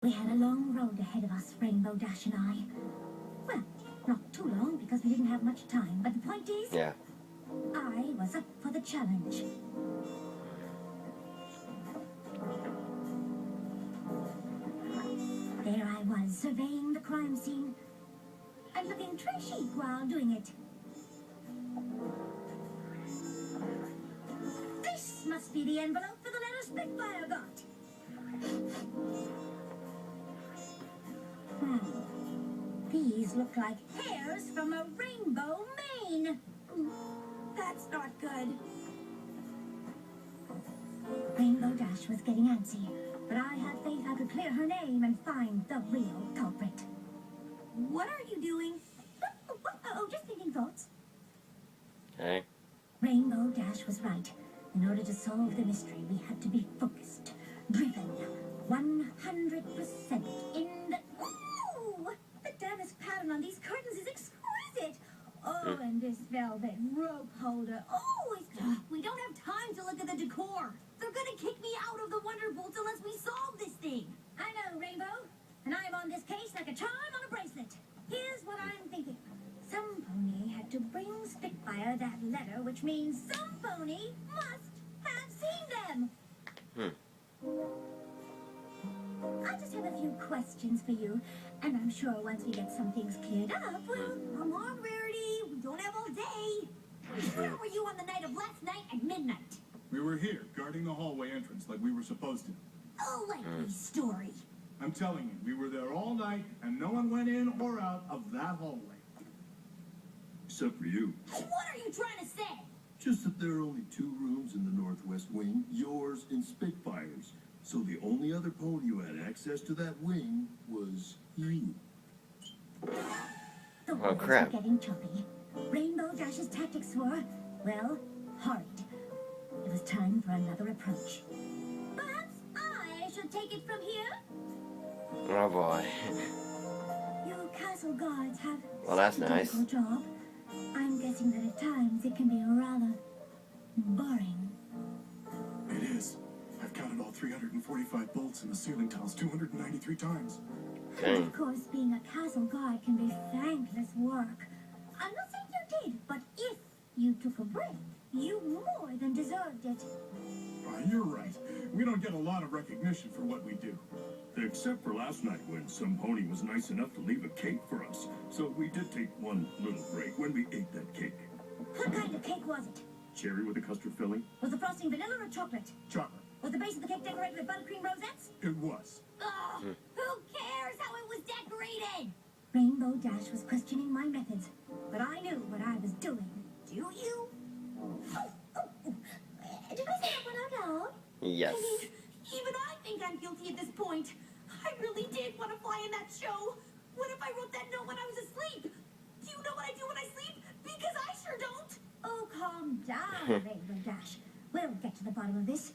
We had a long road ahead of us, Rainbow Dash and I. Well, not too long because we didn't have much time, but the point is... Yeah. I was up for the challenge. There I was, surveying the crime scene and looking trashy while doing it. This must be the envelope for the letter Spitfire got. These look like hairs from a rainbow mane. That's not good. Rainbow Dash was getting antsy, but I had faith I could clear her name and find the real culprit. What are you doing? Oh, just thinking thoughts. Okay. Rainbow Dash was right. In order to solve the mystery, we had to be focused, driven, 100% in the... Ooh! The damask pattern on these curtains is exquisite. Oh, and this velvet rope holder. Oh, we don't have time to look at the decor. They're gonna kick me out of the Wonderbolts unless we solve this thing. I know, Rainbow. And I'm on this case like a charm on a bracelet. Here's what I'm thinking. Some pony had to bring Spitfire that letter, which means some pony must have seen them. I just have a few questions for you, and I'm sure once we get some things cleared up, well, come on, Rarity, we don't have all day. Where were you on the night of last night at midnight? We were here, guarding the hallway entrance like we were supposed to. Oh, likely story. I'm telling you, we were there all night, and no one went in or out of that hallway. Except for you. What are you trying to say? Just that there are only 2 rooms in the northwest wing, yours and Spitfire's. So the only other pony who had access to that wing was you. The Oh, crap. were getting choppy. Rainbow Dash's tactics were, well, horrid. It was time for another approach. Perhaps I should take it from here? Oh boy. Your castle guards have Well, that's such a nice. difficult job. I'm guessing that at times it can be rather boring. It is. I've counted all 345 bolts in the ceiling tiles 293 times. And of course, being a castle guard can be thankless work. I'm not saying you did, but if you took a break, you more than deserved it. You're right. We don't get a lot of recognition for what we do. Except for last night when some pony was nice enough to leave a cake for us. So we did take one little break when we ate that cake. What kind of cake was it? Cherry with a custard filling? Was the frosting vanilla or chocolate? Chocolate. Was the base of the cake decorated with buttercream rosettes? It was. Ugh, who cares how it was decorated? Rainbow Dash was questioning my methods, but I knew what I was doing. Do you? Did I say that one out loud? Yes. I mean, even I think I'm guilty at this point. I really did want to fly in that show. What if I wrote that note when I was asleep? Do you know what I do when I sleep? Because I sure don't. Oh, calm down, Rainbow Dash. We'll get to the bottom of this.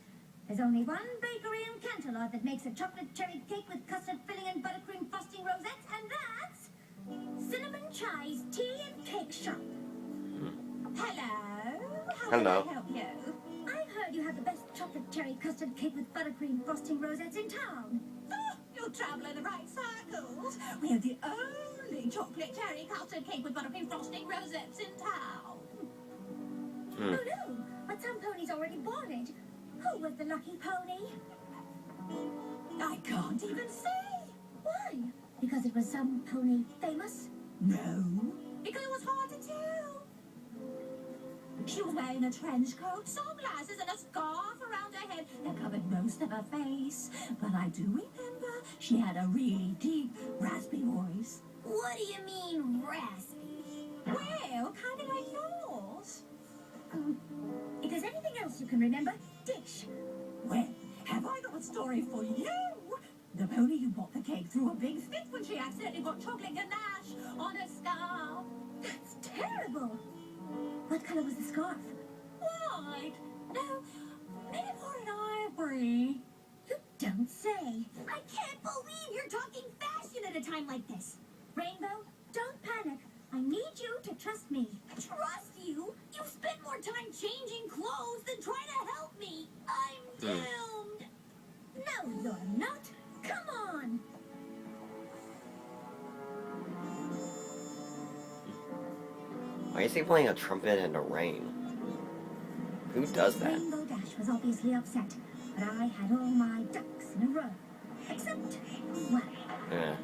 There's only one bakery in Canterlot that makes a chocolate cherry cake with custard filling and buttercream frosting rosettes, and that's Cinnamon Chai's Tea and Cake Shop. Hello. How Hello. can I help you? I've heard you have the best chocolate cherry custard cake with buttercream frosting rosettes in town. Oh, you travel in the right circles. We're the only chocolate cherry custard cake with buttercream frosting rosettes in town. Oh no, but some ponies already bought it. Who was the lucky pony? I can't even say. Why? Because it was some pony famous? No, because it was hard to tell. She was wearing a trench coat, sunglasses, and a scarf around her head that covered most of her face. But I do remember she had a really deep, raspy voice. What do you mean, raspy? Well, kind of like yours. If there's anything else you can remember, dish. Well, have I got a story for you? The pony who bought the cake threw a big fit when she accidentally got chocolate ganache on her scarf. That's terrible. What color was the scarf? White. No, maybe more an ivory. You don't say. I can't believe you're talking fashion at a time like this. Rainbow, don't panic. I need you to trust me. Trust you? You spend more time changing clothes than trying to help me. I'm doomed. No, you're not. Come on. Why is he playing a trumpet in the rain? Who does that? Rainbow Dash was obviously upset, but I had all my ducks in a row. Except one. Yeah.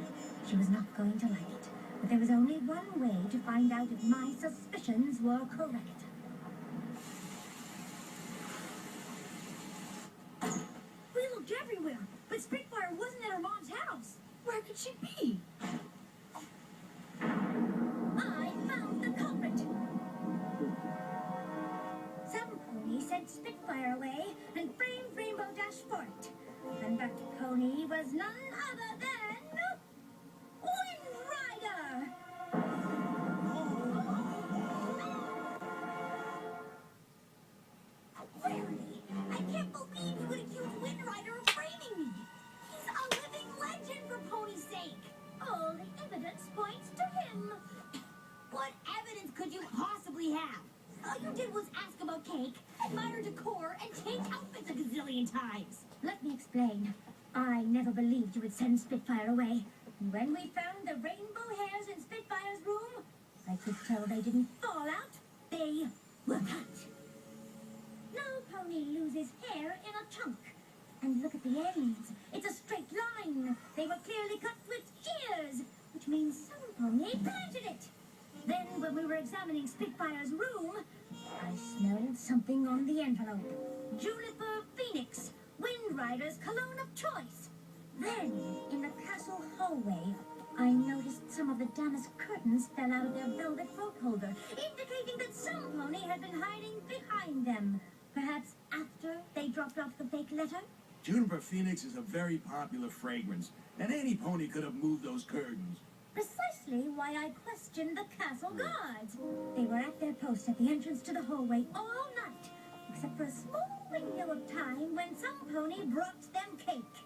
She was not going to like it, but there was only one way to find out if my suspicions were correct. We looked everywhere, but Spitfire wasn't at her mom's house. Where could she be? I found the culprit. Some pony sent Spitfire away and framed Rainbow Dash for it. And that pony was none other than Wind Rider. Rarity, I can't believe you would accuse Wind Rider of framing me. He's a living legend for Pony's sake. All the evidence points to him. What evidence could you possibly have? All you did was ask about cake, admire decor, and change outfits a gazillion times. Let me explain. I never believed you would send Spitfire away. And when we found the rainbow hairs in Spitfire's room, I could tell they didn't fall out. They were cut. No pony loses hair in a chunk. And look at the ends. It's a straight line. They were clearly cut with shears, which means some pony planted it. Then, when we were examining Spitfire's room, I smelled something on the envelope. Juniper Phoenix, Wind Rider's cologne of choice. Then, in the castle hallway, I noticed some of the damask curtains fell out of their velvet rope holder, indicating that some pony had been hiding behind them. Perhaps after they dropped off the fake letter? Juniper Phoenix is a very popular fragrance, and any pony could have moved those curtains. Precisely why I questioned the castle guards. They were at their post at the entrance to the hallway all night, except for a small window of time when some pony brought them cake.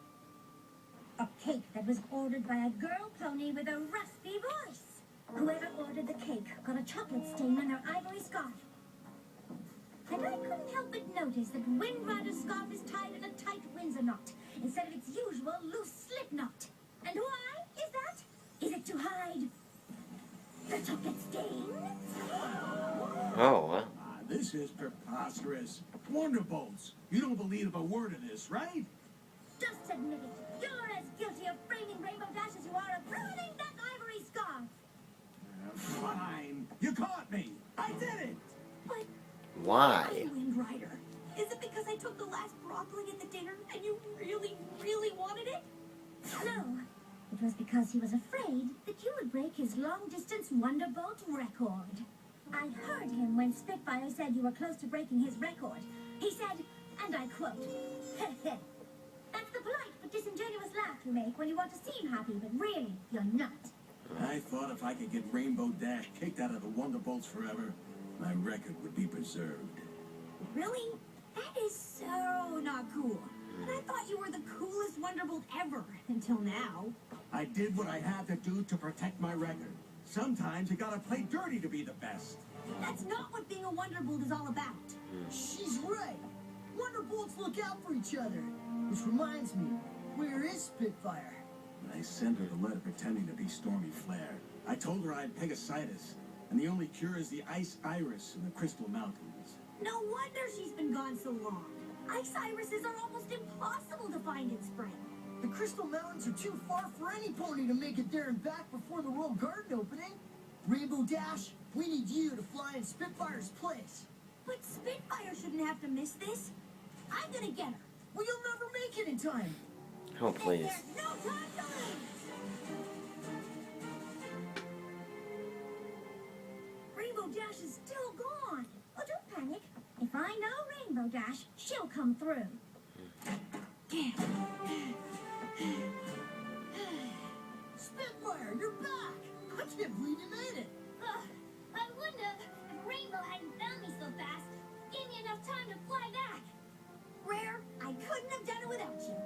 A cake that was ordered by a girl pony with a raspy voice. Whoever ordered the cake got a chocolate stain on their ivory scarf. And I couldn't help but notice that Wind Rider's scarf is tied in a tight Windsor knot instead of its usual loose slip knot. And why is that? Is it to hide the chocolate stain? Oh, well. This is preposterous. Wonderbolts. You don't believe a word of this, right? Just admit it. You're as guilty of framing Rainbow Dash as you are of ruining that ivory scarf. Fine. You caught me. I did it. But Why? Wind Rider, is it because I took the last broccoli at the dinner and you really, really wanted it? No. It was because he was afraid that you would break his long-distance Wonderbolt record. I heard him when Spitfire said you were close to breaking his record. He said, and I quote, "That's the polite but disingenuous laugh you make when you want to seem happy, but really, you're not." I thought if I could get Rainbow Dash kicked out of the Wonderbolts forever, my record would be preserved. Really? That is so not cool. And I thought you were the coolest Wonderbolt ever, until now. I did what I had to do to protect my record. Sometimes you gotta play dirty to be the best. That's not what being a Wonderbolt is all about. She's right. Wonderbolts look out for each other. Which reminds me, where is Spitfire? I sent her the letter pretending to be Stormy Flare. I told her I had Pegasitis, and the only cure is the ice iris in the Crystal Mountains. No wonder she's been gone so long. Ice irises are almost impossible to find in spring. The Crystal Mountains are too far for any pony to make it there and back before the World Garden opening. Rainbow Dash, we need you to fly in Spitfire's place. But Spitfire shouldn't have to miss this. I'm gonna get her. Well, you'll never make it in time. Oh, And please. there's no time to lose. Rainbow Dash is still gone. Oh, don't panic. If I know Rainbow Dash, she'll come through. Spitfire, you're back. I can't believe you made it. I wouldn't have if Rainbow hadn't found me so fast. Gave me enough time to fly back. Rare, I couldn't have done it without you.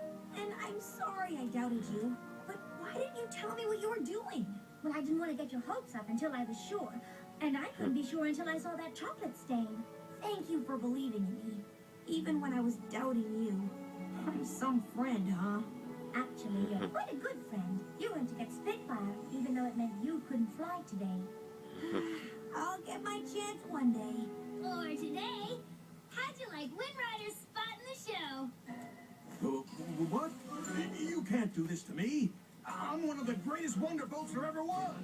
And I'm sorry I doubted you. But why didn't you tell me what you were doing? Well, I didn't want to get your hopes up until I was sure. And I couldn't be sure until I saw that chocolate stain. Thank you for believing in me, even when I was doubting you. I'm some friend, huh? Actually, you're quite a good friend. You went to get Spitfire, even though it meant you couldn't fly today. I'll get my chance one day. Or today. How'd you like Wind Rider's spot in the show? What? You can't do this to me. I'm one of the greatest wonderbolts there ever was.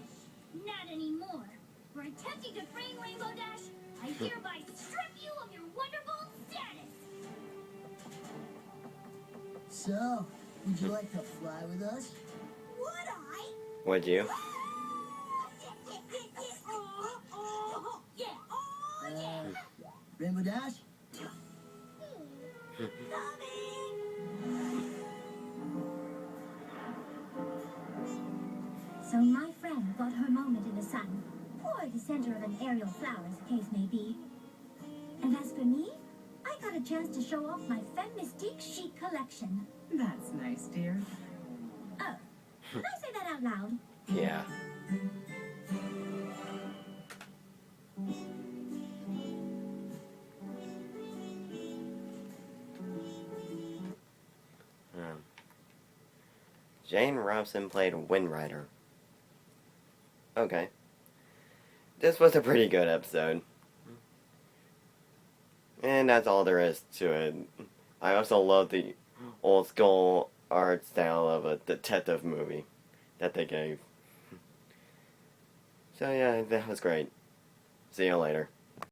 Not anymore. For attempting to frame Rainbow Dash, I hereby strip you of your Wonderbolt status. So, would you like to fly with us? Would I? Would you? Yeah. Oh, yeah. Rainbow Dash? Coming. So my friend got her moment in the sun, or the center of an aerial flower, as the case may be. And as for me, I got a chance to show off my FiM Mystique chic collection. That's nice, dear. Oh, did I say that out loud? Yeah. Jane Robson played Wind Rider. Okay. This was a pretty good episode. And that's all there is to it. I also love the old school art style of a detective movie that they gave. So yeah, that was great. See you later.